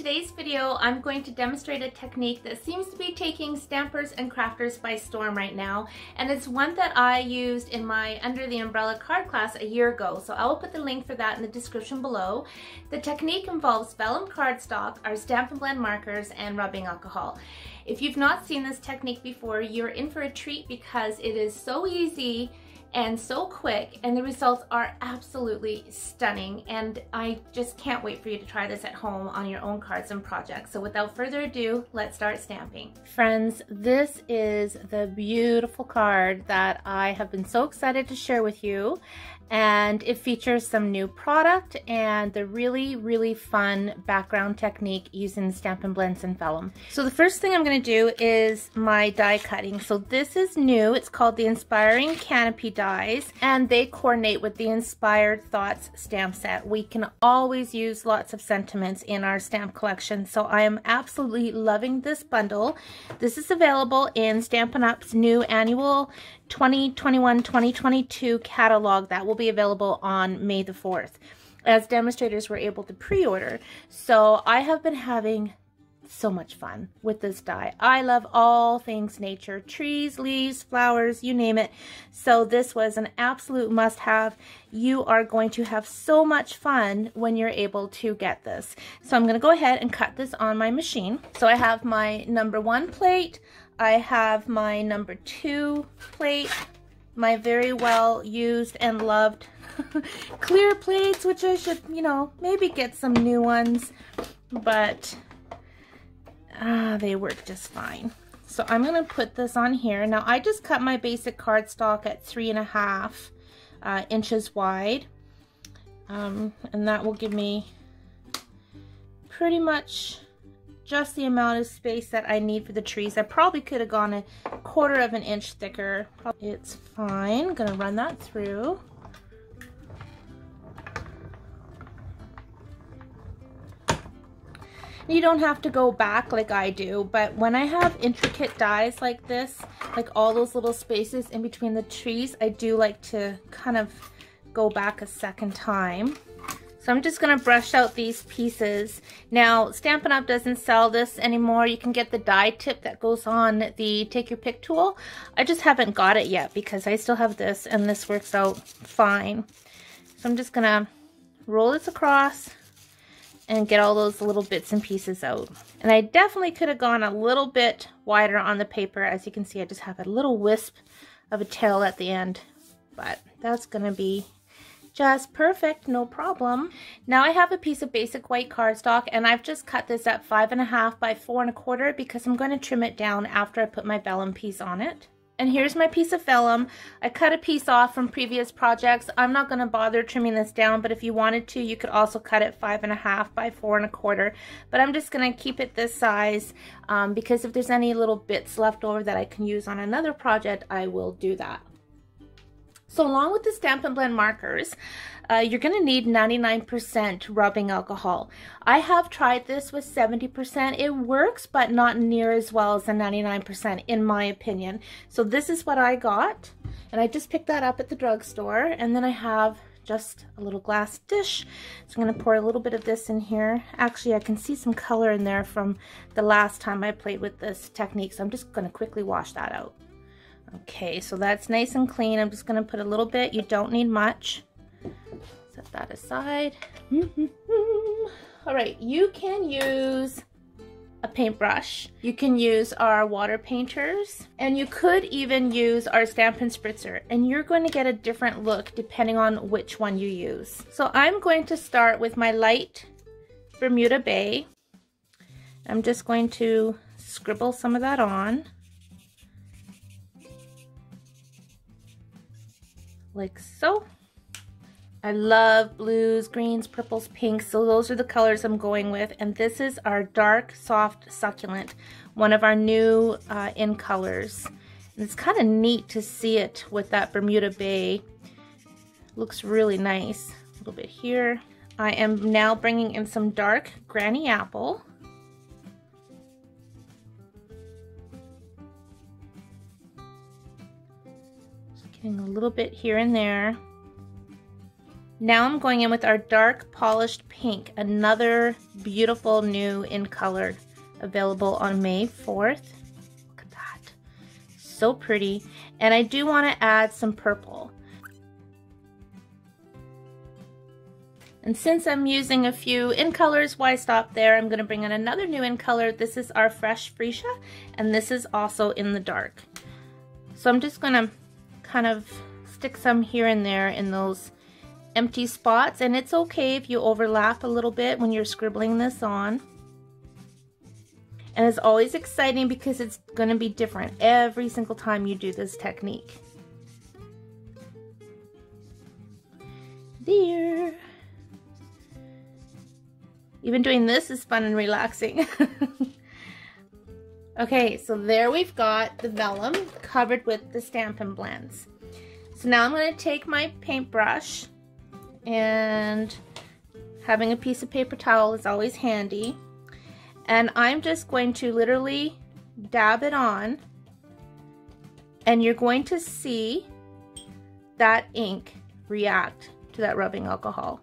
today's video, I'm going to demonstrate a technique that seems to be taking stampers and crafters by storm right now, and it's one that I used in my Under the Umbrella card class a year ago, so I will put the link for that in the description below. The technique involves vellum cardstock, our Stampin' Blend markers, and rubbing alcohol. If you've not seen this technique before, you're in for a treat because it is so easy and so quick, and the results are absolutely stunning, and I just can't wait for you to try this at home on your own cards and projects. So without further ado, let's start stamping. Friends, this is the beautiful card that I have been so excited to share with you, and it features some new product and the really fun background technique using Stampin' Blends and Vellum. So the first thing I'm going to do is my die cutting. So this is new. It's called the Inspiring Canopy dies, and they coordinate with the Inspired Thoughts stamp set. We can always use lots of sentiments in our stamp collection, so I am absolutely loving this bundle. This is available in Stampin' Up's new annual 2021-2022 catalog that will be available on May the 4th, as demonstrators were able to pre-order. So I have been having so much fun with this die. I love all things nature, trees, leaves, flowers, you name it. So this was an absolute must-have. You are going to have so much fun when you're able to get this. So I'm going to go ahead and cut this on my machine. So I have my number 1 plate, I have my number 2 plate, my very well used and loved clear plates, which I should, maybe get some new ones, but they work just fine. So I'm going to put this on here. Now I just cut my basic cardstock at 3.5 inches wide, and that will give me pretty much just the amount of space that I need for the trees. I probably could have gone 1/4 of an inch thicker. It's fine. I'm gonna run that through. You don't have to go back like I do, but when I have intricate dies like this, like all those little spaces in between the trees, I do like to kind of go back a second time. So I'm just going to brush out these pieces. Now, Stampin' Up! Doesn't sell this anymore. You can get the die tip that goes on the Take Your Pick tool. I just haven't got it yet because I still have this, and this works out fine. So I'm just going to roll this across and get all those little bits and pieces out. And I definitely could have gone a little bit wider on the paper. As you can see, I just have a little wisp of a tail at the end, but that's going to be just perfect, no problem. Now I have a piece of basic white cardstock, and I've just cut this at 5.5 by 4.25 because I'm going to trim it down after I put my vellum piece on it. And here's my piece of vellum. I cut a piece off from previous projects. I'm not going to bother trimming this down, but if you wanted to, you could also cut it 5.5 by 4.25. But I'm just going to keep it this size because if there's any little bits left over that I can use on another project, I will do that. So along with the Stampin' Blend markers, you're going to need 99% rubbing alcohol. I have tried this with 70%. It works, but not near as well as the 99% in my opinion. So this is what I got, and I just picked that up at the drugstore. And then I have just a little glass dish. So I'm going to pour a little bit of this in here. Actually, I can see some color in there from the last time I played with this technique, so I'm just going to quickly wash that out. Okay, so that's nice and clean. I'm just going to put a little bit. You don't need much. Set that aside. All right, you can use a paintbrush. You can use our water painters, and you could even use our Stampin' Spritzer, and you're going to get a different look depending on which one you use. So I'm going to start with my light Bermuda Bay. I'm just going to scribble some of that on, like so. I love blues, greens, purples, pinks, so those are the colors I'm going with. And this is our dark, soft, succulent, one of our new in colors. And it's kind of neat to see it with that Bermuda Bay. Looks really nice. A little bit here. I am now bringing in some dark Granny Apple. Just getting a little bit here and there. Now I'm going in with our dark polished pink, another beautiful new in color, available on May 4th. Look at that, so pretty. And I do want to add some purple. And since I'm using a few in colors, why stop there? I'm going to bring in another new in color. This is our Fresh Freesia, and this is also in the dark. So I'm just going to kind of stick some here and there in those empty spots, and it's okay if you overlap a little bit when you're scribbling this on. And it's always exciting because it's going to be different every single time you do this technique. There. Even doing this is fun and relaxing. Okay, so there we've got the vellum covered with the Stampin Blends. So now I'm going to take my paintbrush, and having a piece of paper towel is always handy. And I'm just going to literally dab it on, and you're going to see that ink react to that rubbing alcohol.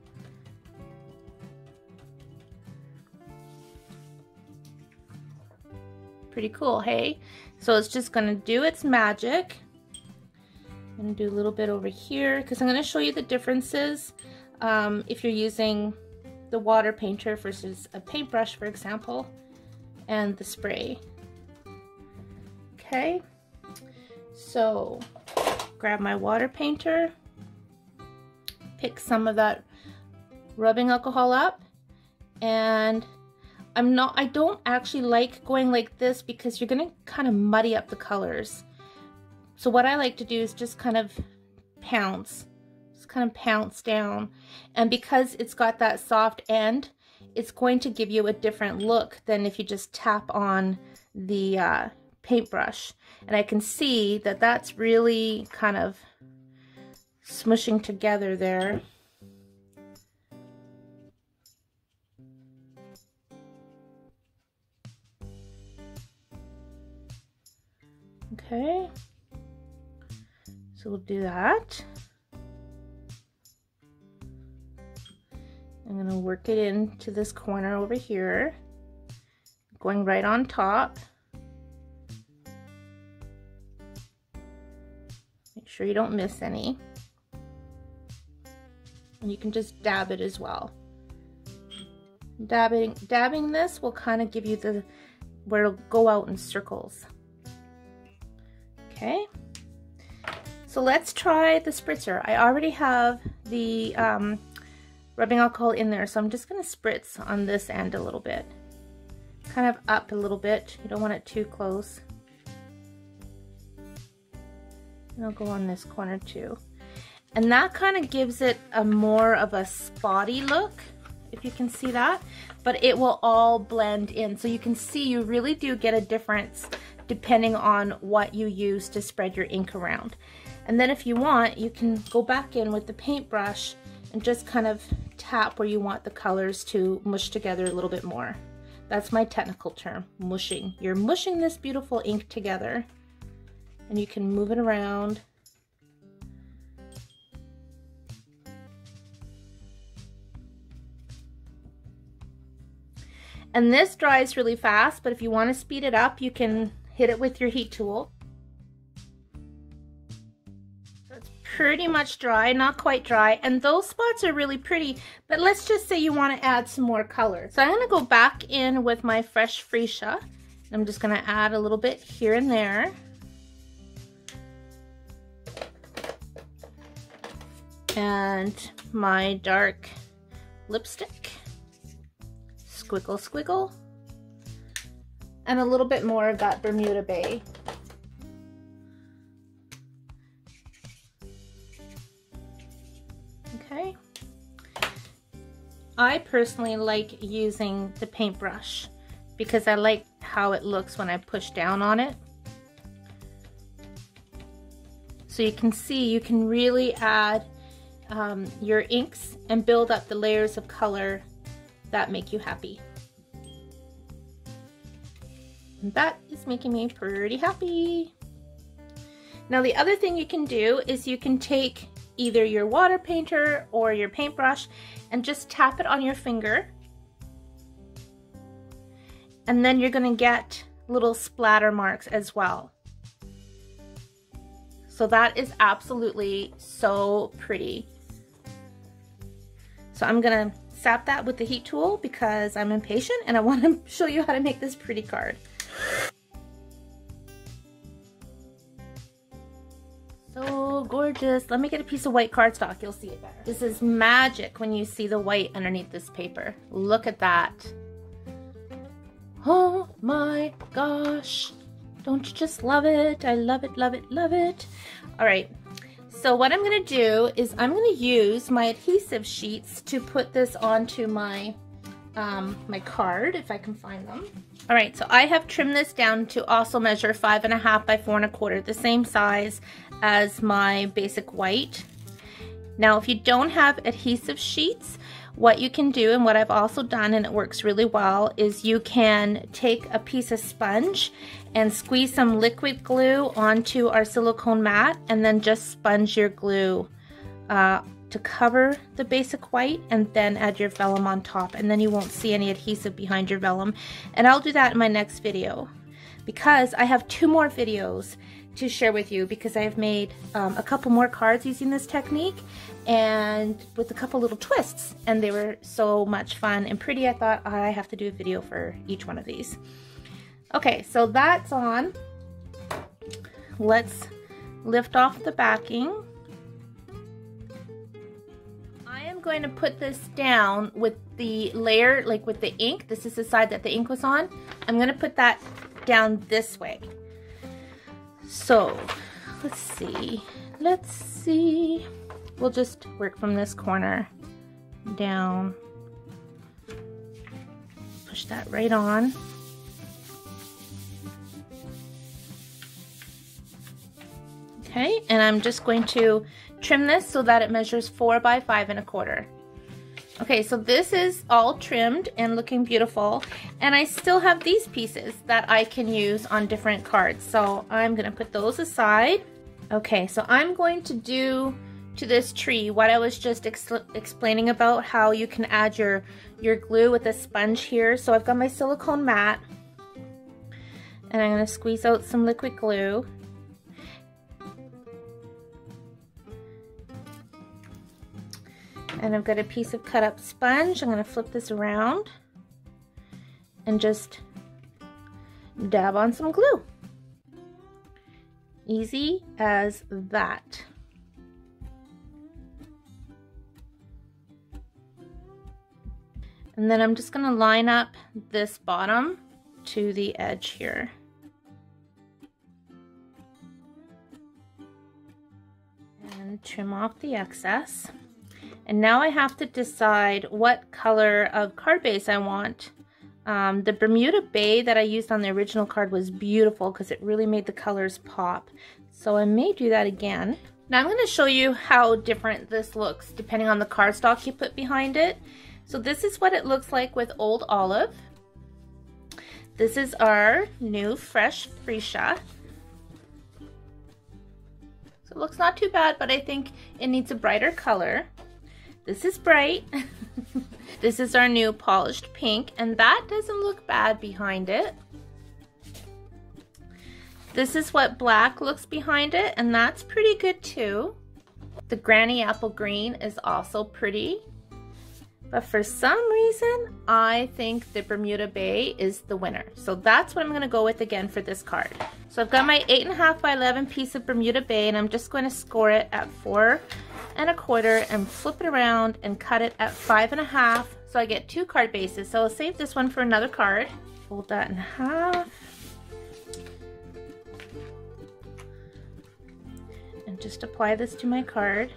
Pretty cool, hey? So it's just gonna do its magic. I'm gonna do a little bit over here because I'm gonna show you the differences if you're using the water painter versus a paintbrush, for example, and the spray. Okay, so grab my water painter, pick some of that rubbing alcohol up, and I don't actually like going like this because you're gonna kind of muddy up the colors. So what I like to do is just kind of pounce, down. And because it's got that soft end, it's going to give you a different look than if you just tap on the paintbrush. And I can see that that's really kind of smushing together there. Okay, so we'll do that. I'm going to work it into this corner over here, going right on top. Make sure you don't miss any. And you can just dab it as well. Dabbing this will kind of give you where it'll go out in circles. Okay, so let's try the spritzer. I already have the rubbing alcohol in there, so I'm just going to spritz on this end a little bit. Kind of up a little bit. You don't want it too close. And I'll go on this corner too. And that kind of gives it a more of a spotty look, if you can see that. But it will all blend in. So you can see you really do get a difference depending on what you use to spread your ink around. And then if you want, you can go back in with the paintbrush and just kind of tap where you want the colors to mush together a little bit more. That's my technical term, mushing. You're mushing this beautiful ink together, and you can move it around. And this dries really fast, but if you want to speed it up, you can hit it with your heat tool. So it's pretty much dry, not quite dry, and those spots are really pretty, but let's just say you want to add some more color. So I'm going to go back in with my Fresh Freesia. I'm just going to add a little bit here and there. And my dark lipstick. Squiggle, squiggle. And a little bit more of that Bermuda Bay. Okay. I personally like using the paintbrush because I like how it looks when I push down on it. So you can see you can really add your inks and build up the layers of color that make you happy. And that is making me pretty happy. Now the other thing you can do is you can take either your water painter or your paintbrush and just tap it on your finger. And then you're gonna get little splatter marks as well. So that is absolutely so pretty. So I'm gonna sap that with the heat tool because I'm impatient and I want to show you how to make this pretty card. So gorgeous. Let me get a piece of white cardstock, you'll see it better. This is magic when you see the white underneath this paper. Look at that. Oh my gosh. Don't you just love it? I love it, love it, love it. All right. So what I'm going to do is I'm going to use my adhesive sheets to put this onto my my card, if I can find them. All right, so I have trimmed this down to also measure 5.5 by 4 1/4, the same size as my basic white. Now, if you don't have adhesive sheets, what you can do, and what I've also done, and it works really well, is you can take a piece of sponge and squeeze some liquid glue onto our silicone mat, and then just sponge your glue to cover the basic white, and then add your vellum on top, and then you won't see any adhesive behind your vellum. And I'll do that in my next video because I have 2 more videos to share with you, because I've made a couple more cards using this technique and with a couple little twists, and they were so much fun and pretty. I thought I have to do a video for each one of these. Okay, so that's on. Let's lift off the backing. I am going to put this down with the layer, like with the ink. This is the side that the ink was on. I'm going to put that down this way. So let's see. We'll just work from this corner down. Push that right on. Okay, and I'm just going to trim this so that it measures 4 by 5 1/4. Okay, so this is all trimmed and looking beautiful, and I still have these pieces that I can use on different cards, so I'm gonna put those aside. Okay, so I'm going to do to this tree what I was just explaining about, how you can add your glue with a sponge here. So I've got my silicone mat, and I'm gonna squeeze out some liquid glue. And I've got a piece of cut up sponge. I'm going to flip this around and just dab on some glue. Easy as that. And then I'm just going to line up this bottom to the edge here. And trim off the excess. And now I have to decide what color of card base I want. The Bermuda Bay that I used on the original card was beautiful because it really made the colors pop. So I may do that again. Now I'm going to show you how different this looks depending on the cardstock you put behind it. So this is what it looks like with Old Olive. This is our new fresh freesia. So it looks not too bad, but I think it needs a brighter color. This is bright. This is our new polished pink, and that doesn't look bad behind it. This is what black looks behind it, and that's pretty good too. The Granny Apple Green is also pretty. But for some reason, I think the Bermuda Bay is the winner. So that's what I'm gonna go with again for this card. So I've got my 8.5 by 11 piece of Bermuda Bay, and I'm just going to score it at 4 1/4 and flip it around and cut it at 5.5. So I get 2 card bases. So I'll save this one for another card. Fold that in half. And just apply this to my card.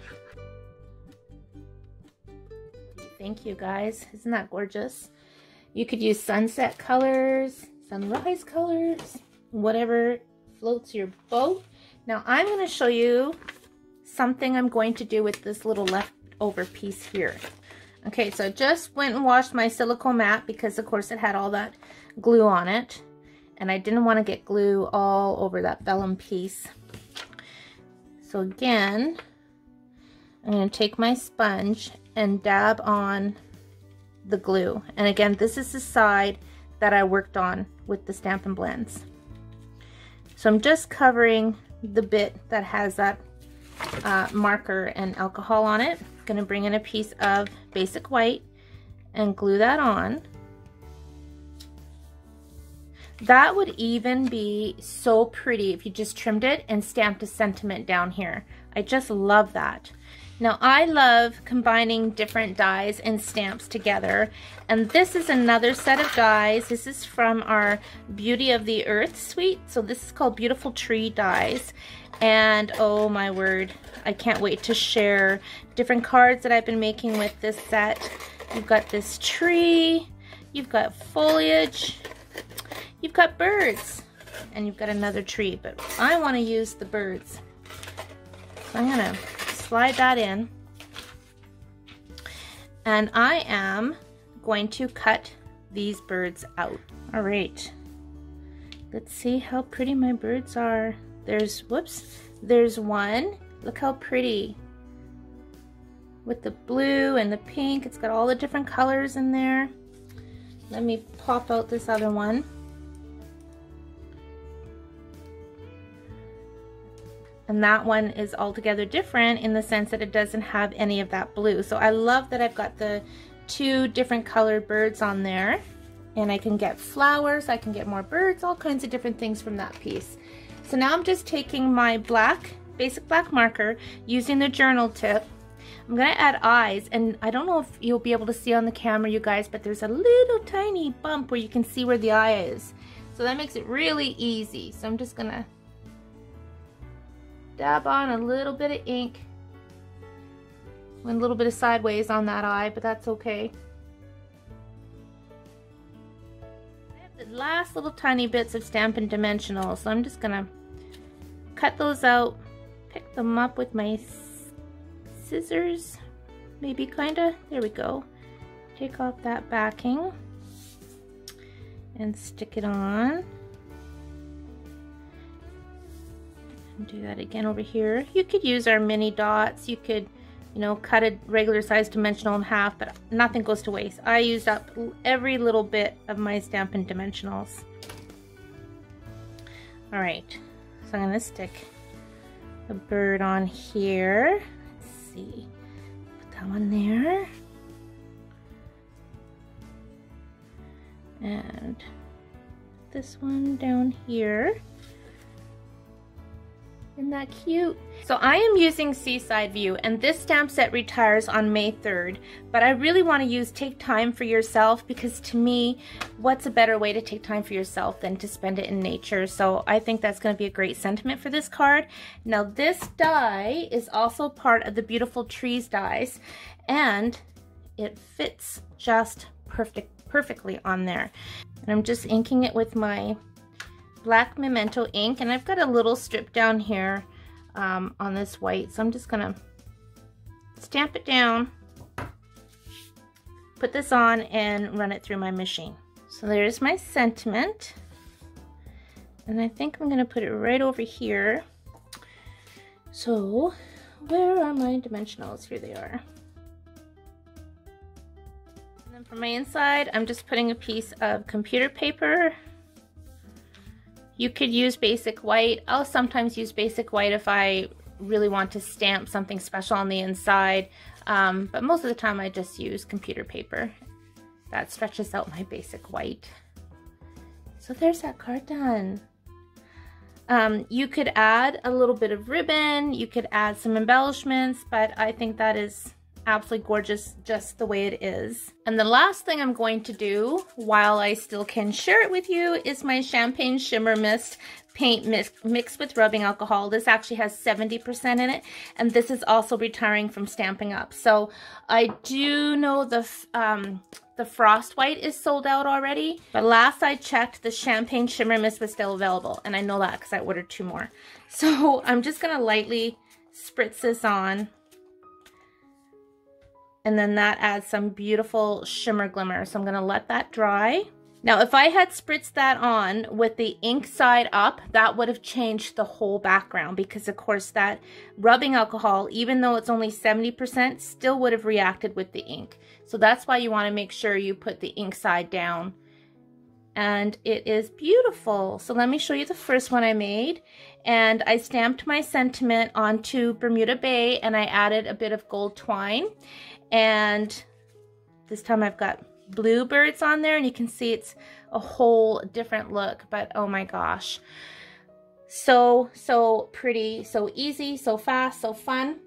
Thank you guys, isn't that gorgeous? You could use sunset colors, sunrise colors, whatever floats your boat. Now I'm going to show you something I'm going to do with this little leftover piece here. Okay, so I just went and washed my silicone mat because of course it had all that glue on it, and I didn't want to get glue all over that vellum piece. So again, I'm going to take my sponge and dab on the glue. And again, this is the side that I worked on with the Stampin' Blends. So I'm just covering the bit that has that marker and alcohol on it. I'm going to bring in a piece of basic white and glue that on. That would even be so pretty if you just trimmed it and stamped a sentiment down here. I just love that. Now I love combining different dies and stamps together, and this is another set of dies. This is from our Beauty of the Earth suite. So this is called Beautiful Tree Dies, and oh my word, I can't wait to share different cards that I've been making with this set. You've got this tree, you've got foliage, you've got birds, and you've got another tree, but I want to use the birds. So I'm gonna slide that in, and I am going to cut these birds out. All right, let's see how pretty my birds are. There's, whoops, there's one. Look how pretty, with the blue and the pink. It's got all the different colors in there. Let me pop out this other one. And that one is altogether different in the sense that it doesn't have any of that blue. So I love that I've got the two different colored birds on there. And I can get flowers, I can get more birds, all kinds of different things from that piece. So now I'm just taking my black, basic black marker, using the journal tip. I'm gonna add eyes, and I don't know if you'll be able to see on the camera, you guys, but there's a little tiny bump where you can see where the eye is. So that makes it really easy. So I'm just gonna dab on a little bit of ink. Went a little bit of sideways on that eye, but that's okay. I have the last little tiny bits of Stampin' Dimensional, so I'm just gonna cut those out, pick them up with my scissors, maybe kinda. There we go. Take off that backing and stick it on. Do that again over here. You could use our mini dots. You could, you know, cut a regular size dimensional in half, but nothing goes to waste. I used up every little bit of my Stampin' Dimensionals. All right, so I'm gonna stick a bird on here. Let's see, put that one there. And this one down here. Isn't that cute? So I am using Seaside View, and this stamp set retires on May 3rd, but I really want to use Take Time for Yourself, because to me, what's a better way to take time for yourself than to spend it in nature? So I think that's going to be a great sentiment for this card. Now this die is also part of the Beautiful Trees dies, and it fits just perfectly on there. And I'm just inking it with my black Memento ink, and I've got a little strip down here on this white, so I'm just gonna stamp it down, put this on, and run it through my machine. So there's my sentiment, and I think I'm gonna put it right over here. So where are my dimensionals? Here they are. And then for my inside, I'm just putting a piece of computer paper. You could use basic white. I'll sometimes use basic white if I really want to stamp something special on the inside, but most of the time I just use computer paper. That stretches out my basic white. So there's that card done. You could add a little bit of ribbon, you could add some embellishments, but I think that is absolutely gorgeous just the way it is. And the last thing I'm going to do, while I still can share it with you, is my Champagne Shimmer Mist paint mixed with rubbing alcohol. This actually has 70% in it, and this is also retiring from Stampin' Up. So I do know the Frost White is sold out already, but last I checked, the Champagne Shimmer Mist was still available, and I know that because I ordered 2 more. So I'm just gonna lightly spritz this on, and then that adds some beautiful shimmer glimmer. So I'm gonna let that dry. Now, if I had spritzed that on with the ink side up, that would have changed the whole background, because of course that rubbing alcohol, even though it's only 70%, still would have reacted with the ink. So that's why you want to make sure you put the ink side down. And it is beautiful. So let me show you the first one I made. And I stamped my sentiment onto Bermuda Bay, and I added a bit of gold twine. And this time I've got bluebirds on there, and you can see it's a whole different look. But oh my gosh, so pretty, so easy, so fast, so fun.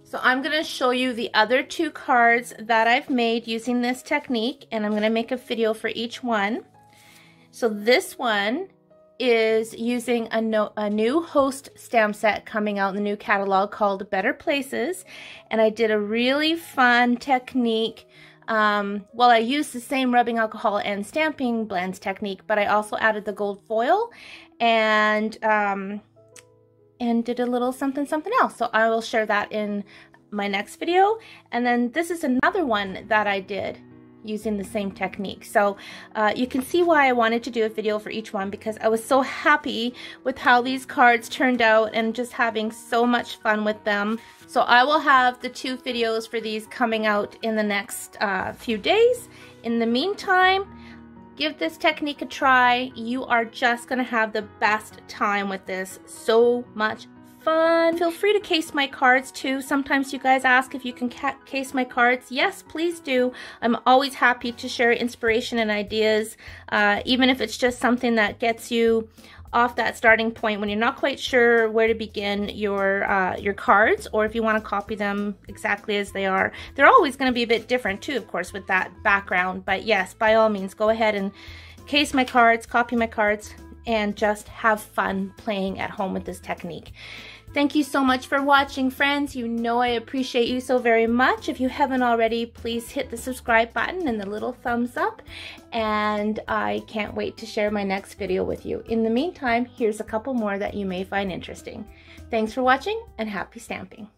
So I'm going to show you the other two cards that I've made using this technique, and I'm going to make a video for each one. So this one is using a new host stamp set coming out in the new catalog called Better Places, and I did a really fun technique. Well, I used the same rubbing alcohol and Stampin Blends technique, but I also added the gold foil and did a little something else. So I will share that in my next video. And then this is another one that I did using the same technique. So you can see why I wanted to do a video for each one, because I was so happy with how these cards turned out and just having so much fun with them. So I will have the 2 videos for these coming out in the next few days. In the meantime, give this technique a try. You are just gonna have the best time with this. So much fun. Feel free to case my cards too. Sometimes you guys ask if you can case my cards. Yes, please do. I'm always happy to share inspiration and ideas, even if it's just something that gets you off that starting point when you're not quite sure where to begin your cards, or if you want to copy them exactly as they are. They're always going to be a bit different too, of course, with that background. But yes, by all means, go ahead and case my cards, copy my cards, and just have fun playing at home with this technique. Thank you so much for watching, friends. You know I appreciate you so very much. If you haven't already, please hit the subscribe button and the little thumbs up. And I can't wait to share my next video with you. In the meantime, here's a couple more that you may find interesting. Thanks for watching, and happy stamping.